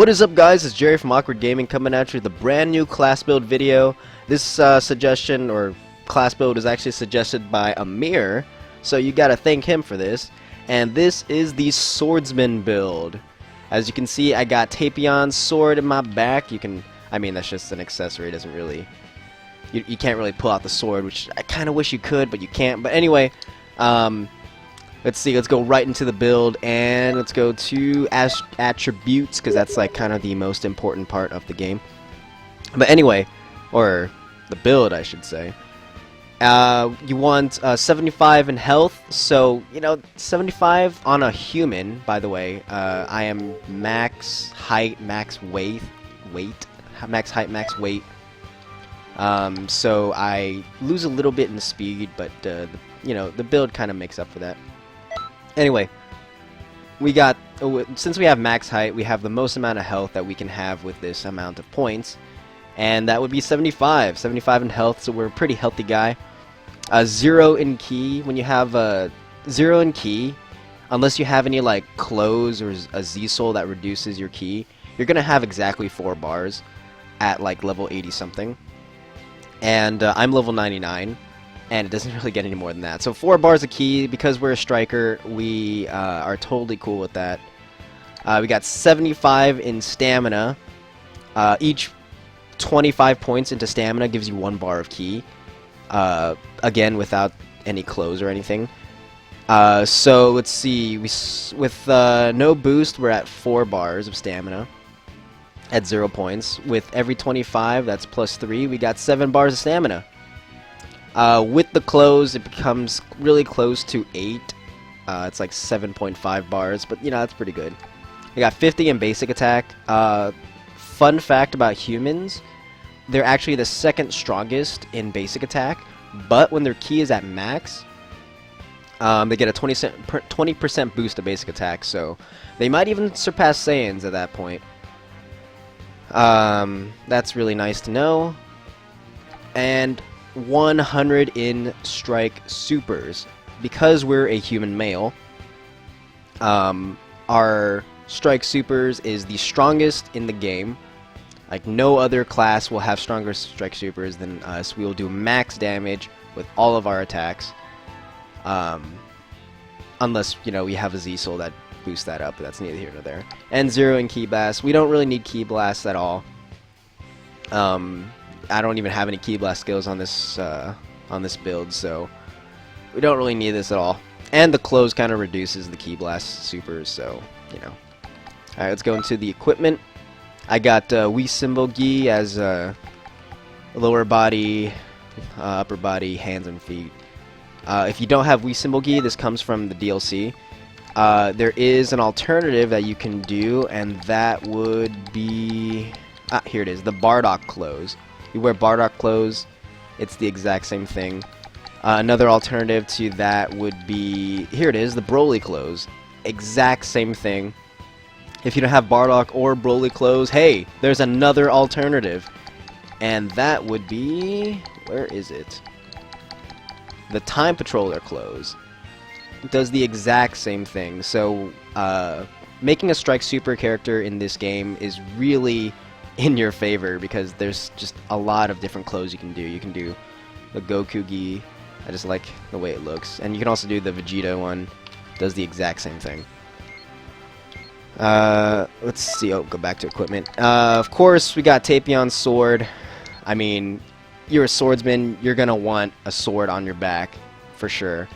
What is up, guys? It's Jerry from Awkward Gaming coming at you with a brand new class build video. This suggestion or class build is actually suggested by Amir, so you gotta thank him for this. And this is the Swordsman build. As you can see, I got Tapion's sword in my back. I mean, that's just an accessory. It doesn't really, you can't really pull out the sword, which I kind of wish you could, but you can't. But anyway, let's see, let's go right into the build, and let's go to attributes, because that's like kind of the most important part of the game. But anyway, or the build, I should say. You want 75 in health, so, 75 on a human, by the way. I am max height, max weight, max height, max weight. So I lose a little bit in speed, but, the build kind of makes up for that. Anyway, we got, since we have max height, we have the most amount of health that we can have with this amount of points, and that would be 75 in health, so we're a pretty healthy guy. 0 in ki. When you have 0 in ki, unless you have any like clothes or a Z soul that reduces your ki, you're gonna have exactly 4 bars at like level 80 something, and I'm level 99. And it doesn't really get any more than that. So 4 bars of ki, because we're a striker, we are totally cool with that. We got 75 in stamina. Each 25 points into stamina gives you 1 bar of ki. Again, without any clothes or anything. So let's see. With no boost, we're at 4 bars of stamina at 0 points. With every 25, that's plus 3. We got 7 bars of stamina. With the clothes, it becomes really close to 8. It's like 7.5 bars, but that's pretty good. We got 50 in basic attack. Fun fact about humans, they're actually the second strongest in basic attack, but when their ki is at max, they get a 20% boost to basic attack, so they might even surpass Saiyans at that point. That's really nice to know. And 100 in strike supers. Because we're a human male, our strike supers is the strongest in the game. Like, no other class will have stronger strike supers than us. We will do max damage with all of our attacks, unless we have a Z soul that boosts that up, but that's neither here nor there. And 0 in ki blast. We don't really need ki blast at all. I don't even have any ki blast skills on this build, so we don't really need this at all. And the clothes kind of reduces the ki blast supers, so Alright, let's go into the equipment. I got Wii Symbol Gi as lower body, upper body, hands and feet. If you don't have Wii Symbol Gi, this comes from the DLC. There is an alternative that you can do, and that would be here it is, the Bardock clothes. You wear Bardock clothes, it's the exact same thing. Another alternative to that would be, here it is, the Broly clothes. Exact same thing. If you don't have Bardock or Broly clothes, hey, there's another alternative. And that would be, where is it? The Time Patroller clothes. It does the exact same thing. So, making a Strike Super character in this game is really in your favor, because there's just a lot of different clothes you can do. You can do the Goku Gi. I just like the way it looks. And you can also do the Vegeta one. Does the exact same thing. Let's see. Oh, go back to equipment. Of course, we got Tapion's sword. I mean, you're a swordsman, you're gonna want a sword on your back, for sure.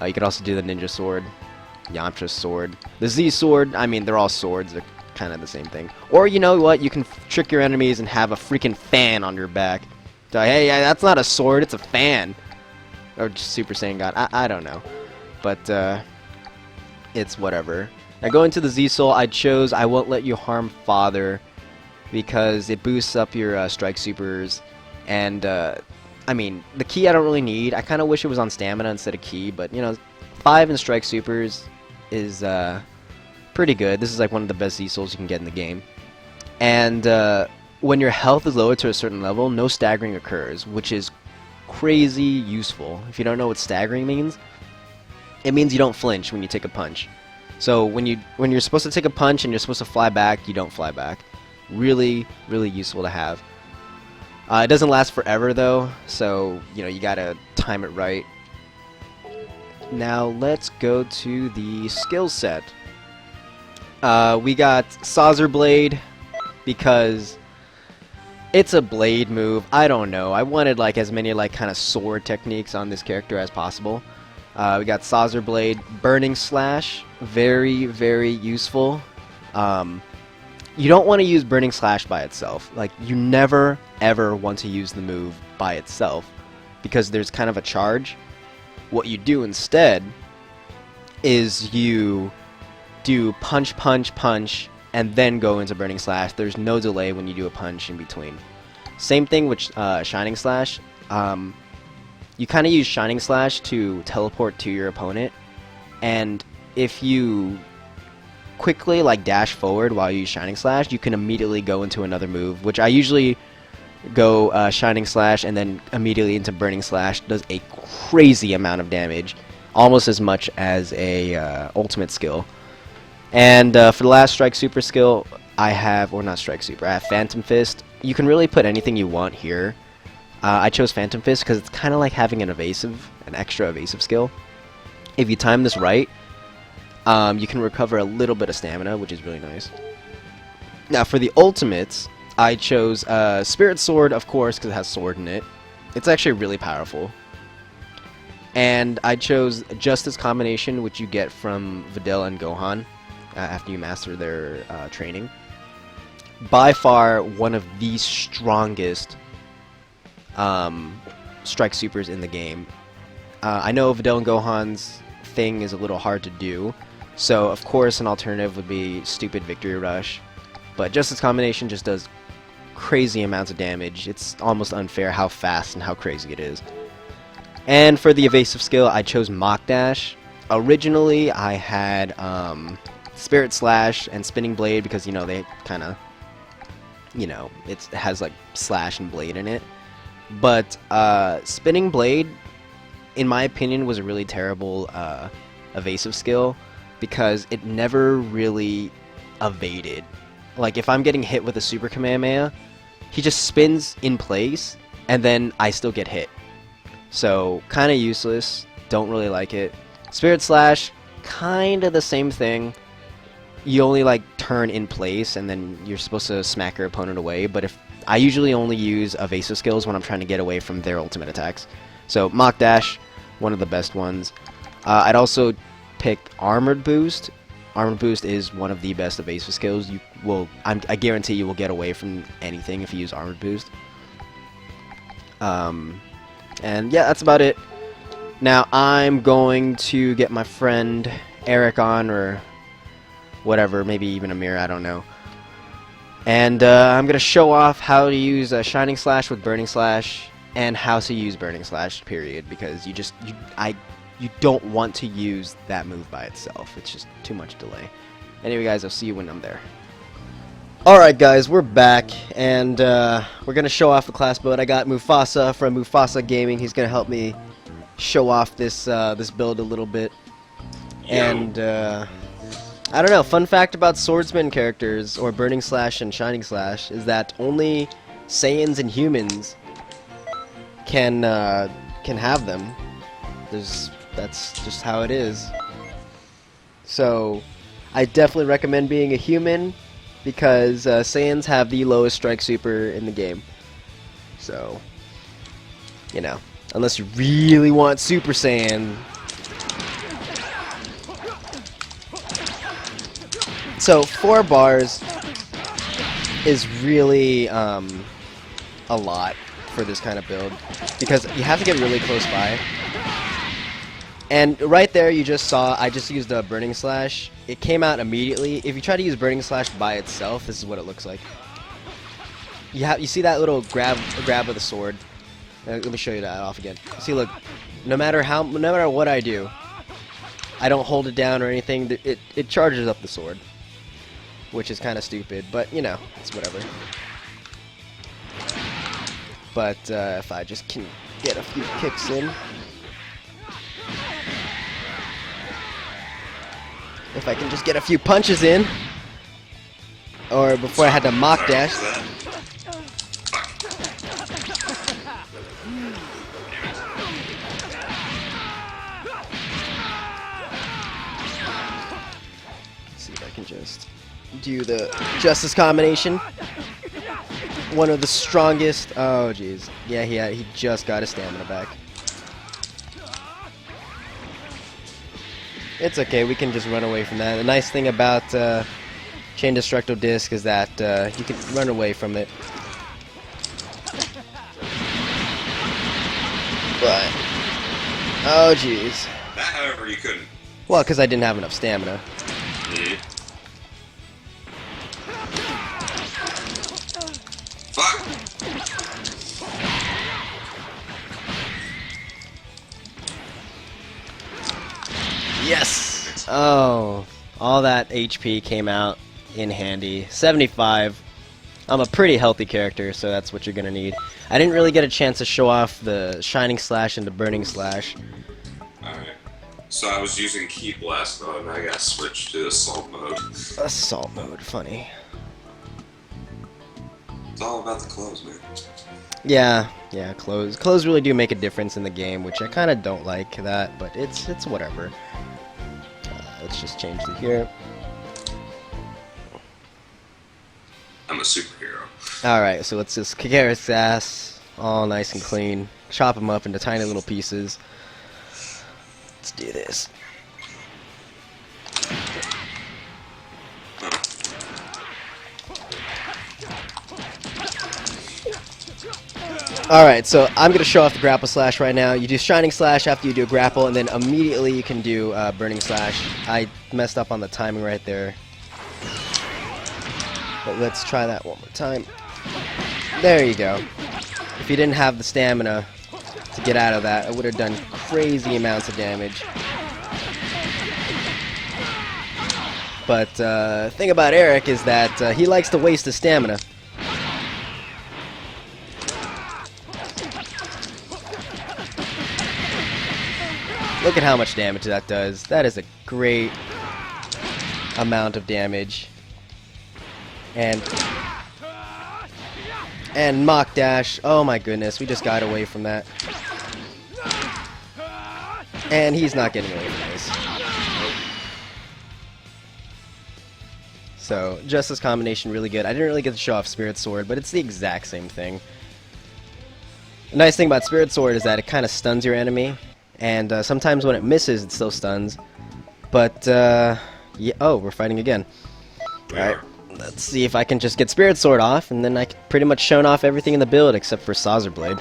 You could also do the ninja sword, Yamcha's sword, the Z sword. I mean, they're all swords. They're kind of the same thing. Or you know what? You can trick your enemies and have a freaking fan on your back. So, hey, that's not a sword, it's a fan. Or just Super Saiyan God. I don't know. But, it's whatever. Now, going to the Z Soul, I chose I Won't Let You Harm Father, because it boosts up your strike supers. And, I mean, the ki I don't really need. I kind of wish it was on stamina instead of ki, but, 5 in strike supers is, pretty good. This is like one of the best Z Souls you can get in the game. And when your health is lowered to a certain level, no staggering occurs, which is crazy useful. If you don't know what staggering means, it means you don't flinch when you take a punch. So when you're supposed to take a punch and you're supposed to fly back, you don't fly back. Really, really useful to have. It doesn't last forever though, so you know you gotta time it right. Now let's go to the skill set. We got Saucer Blade because it's a blade move. I don't know. I wanted like as many like kind of sword techniques on this character as possible. We got Saucer Blade, Burning Slash, very, very useful. You don't want to use Burning Slash by itself. Like, you never, ever want to use the move by itself because there's kind of a charge. What you do instead is you do punch, punch, punch, and then go into Burning Slash. There's no delay when you do a punch in between. Same thing with Shining Slash. You kind of use Shining Slash to teleport to your opponent, and if you quickly like dash forward while you use Shining Slash, you can immediately go into another move, which I usually go Shining Slash and then immediately into Burning Slash. Does a crazy amount of damage, almost as much as a ultimate skill. And for the last Strike Super skill, I have, or not Strike Super, I have Phantom Fist. You can really put anything you want here. I chose Phantom Fist because it's kind of like having an extra evasive skill. If you time this right, you can recover a little bit of stamina, which is really nice. Now for the ultimates, I chose Spirit Sword, of course, because it has sword in it. It's actually really powerful. And I chose Justice Combination, which you get from Videl and Gohan after you master their training. By far one of the strongest Strike Supers in the game. I know Videl and Gohan's thing is a little hard to do, so of course an alternative would be stupid Victory Rush, but Justice Combination just does crazy amounts of damage. It's almost unfair how fast and how crazy it is. And for the evasive skill, I chose Mock Dash. Originally I had Spirit Slash and Spinning Blade because, you know, they kind of, you know, it has like slash and blade in it. But Spinning Blade, in my opinion, was a really terrible evasive skill because it never really evaded. Like, if I'm getting hit with a Super Kamehameha, he just spins in place, and then I still get hit. So, kind of useless. Don't really like it. Spirit Slash, kind of the same thing. You only, like, turn in place, and then you're supposed to smack your opponent away. But if I usually only use evasive skills when I'm trying to get away from their ultimate attacks. So, Mock Dash, one of the best ones. I'd also pick Armored Boost. Armored Boost is one of the best evasive skills. I guarantee you will get away from anything if you use Armored Boost. And yeah, that's about it. Now I'm going to get my friend Eric on, or whatever, maybe even Amir, I don't know. And I'm going to show off how to use Shining Slash with Burning Slash, and how to use Burning Slash, period, because you don't want to use that move by itself. It's just too much delay. Anyway, guys, I'll see you when I'm there. Alright, guys, we're back, and we're going to show off the class build. I got Mufassa from Mufassa Gaming. He's going to help me show off this this build a little bit. And, I don't know, fun fact about Swordsman characters, or Burning Slash and Shining Slash, is that only Saiyans and humans can have them. That's just how it is. So, I definitely recommend being a human, because Saiyans have the lowest Strike Super in the game. So, you know, unless you really want Super Saiyan. So, 4 bars is really a lot for this kind of build, because you have to get really close by. And right there, you just saw, I just used a Burning Slash. It came out immediately. If you try to use Burning Slash by itself, this is what it looks like. You see that little grab of the sword? Let me show you that off again. See, look, no matter what I do, I don't hold it down or anything. It charges up the sword, which is kind of stupid, but you know, it's whatever. But if I just can get a few kicks in. If I can just get a few punches in. Or before I had to mock dash. Let's see if I can just do the Justice combination. One of the strongest. Oh, jeez. Yeah, he just got his stamina back. It's okay, we can just run away from that. The nice thing about Chain Destructo Disc is that you can run away from it. But, oh jeez. That, however, you couldn't. Well, because I didn't have enough stamina. Fuck! Yes! Oh, all that HP came out in handy. 75. I'm a pretty healthy character, so that's what you're gonna need. I didn't really get a chance to show off the Shining Slash and the Burning Slash. Alright. So I was using Key Blast mode, and I got switched to Assault mode. Assault mode, funny. It's all about the clothes, man. Yeah, clothes. Clothes really do make a difference in the game, which I kind of don't like that, but it's whatever. Let's just change to here. I'm a superhero. Alright, so let's just kick Eric's ass, all nice and clean. Chop him up into tiny little pieces. Let's do this. Alright, so I'm going to show off the Grapple Slash right now. You do Shining Slash after you do a grapple, and then immediately you can do Burning Slash. I messed up on the timing right there. But let's try that one more time. There you go. If you didn't have the stamina to get out of that, I would have done crazy amounts of damage. But the thing about Eric is that he likes to waste his stamina. Look at how much damage that does. That is a great amount of damage. And Mock Dash. Oh my goodness, we just got away from that. And he's not getting away from this. So, Justice combination really good. I didn't really get to show off Spirit Sword, but it's the exact same thing. The nice thing about Spirit Sword is that it kind of stuns your enemy. And sometimes when it misses, it still stuns. But, yeah, oh, we're fighting again. Alright, let's see if I can just get Spirit Sword off, and then I can pretty much shown off everything in the build except for Saucer Blade.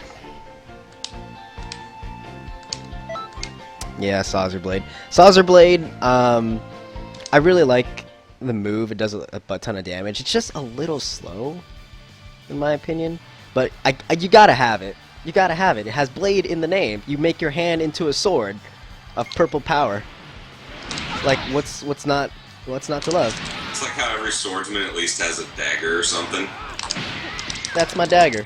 Yeah, Saucer Blade. Saucer Blade, I really like the move. It does a butt ton of damage. It's just a little slow, in my opinion. But you gotta have it. You gotta have it. It has blade in the name. You make your hand into a sword of purple power. Like, what's not to love? It's like how every swordsman at least has a dagger or something. That's my dagger.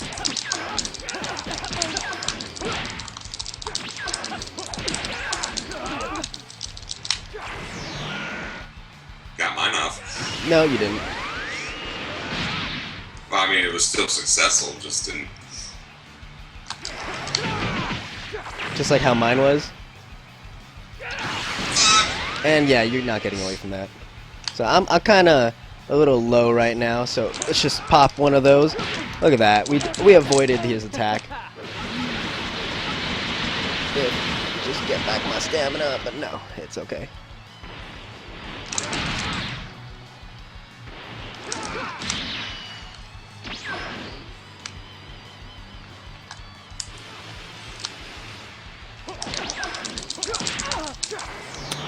Got mine off. No, you didn't. Well, I mean, it was still successful, just didn't. Just like how mine was. And yeah, you're not getting away from that. So I'm kind of a little low right now, so let's just pop one of those. Look at that. We avoided his attack. Just get back my stamina, but no, it's okay.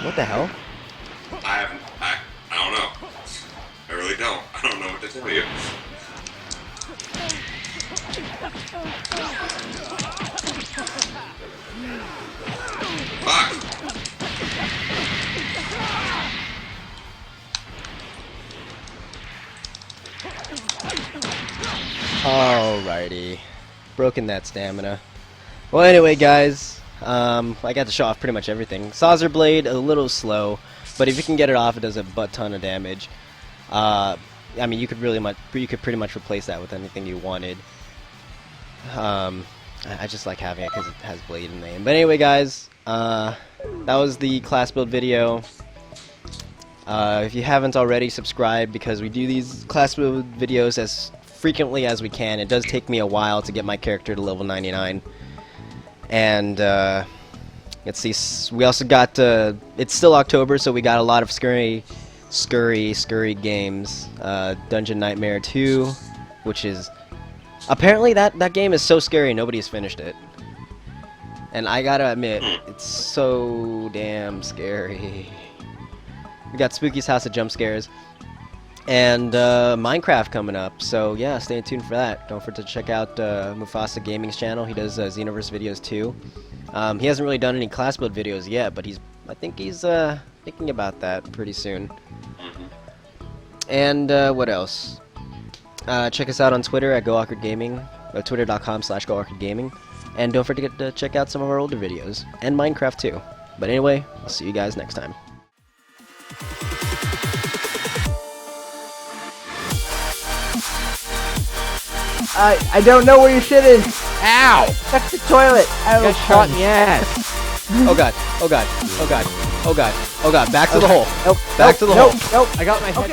What the hell? I don't know. I really don't. I don't know what to tell you. Fuck! Alrighty. Broken that stamina. Well, anyway, guys, I got to show off pretty much everything. Saucer Blade, a little slow, but if you can get it off, it does a butt ton of damage. I mean, you could pretty much replace that with anything you wanted. I just like having it because it has Blade in the name. But anyway, guys, that was the class build video. If you haven't already, subscribe, because we do these class build videos as frequently as we can. It does take me a while to get my character to level 99. And let's see, we also got, it's still October, so we got a lot of scurry games. Dungeon Nightmare 2, which is... Apparently that game is so scary nobody's finished it. And I gotta admit, it's so damn scary. We got Spooky's House of Jump Scares. And Minecraft coming up, so yeah, stay tuned for that. Don't forget to check out Mufassa Gaming's channel. He does Xenoverse videos too. He hasn't really done any class build videos yet, but I think he's thinking about that pretty soon. And what else? Check us out on Twitter at GoAwkwardGaming, twitter.com/GoAwkwardGaming, and don't forget to check out some of our older videos, and Minecraft too. But anyway, I'll see you guys next time. I don't know where your shit is. Ow! That's the toilet. I Got shot in the ass. Oh god, oh god, oh god, oh god, oh god, back to the hole. Nope. Back to the nope, hole. Nope. I got my head.